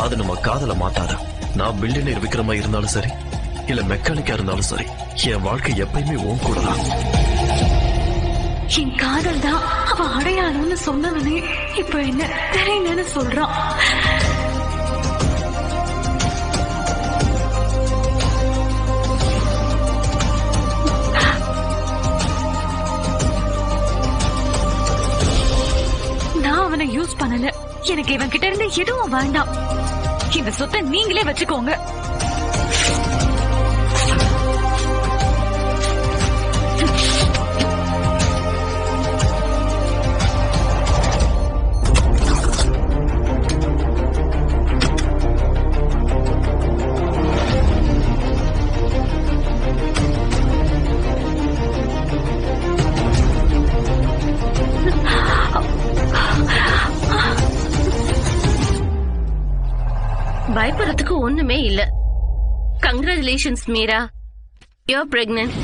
அது நம்ம காதல மாத்தாத. நான் பில்லியனர் விக்ரமா இருந்தாலும் சரி, இல்ல மெக்கானிக்கா இருந்தாலும் சரி, என் வாழ்க்கை எப்பயுமே உன் கூட தான். என் காதல் தான் அவ அடையாளம்னு சொன்னவனே இப்ப என்ன தெரியலன்னு சொல்றான். நான் அவனை யூஸ் பண்ணல. எனக்கு இவன் கிட்ட இருந்து எதுவும் வேண்டாம். இந்த சொத்தை நீங்களே வச்சுக்கோங்க. பயப்படுறதுக்கு ஒண்ணுமே இல்ல. Congratulations Meera, you are pregnant.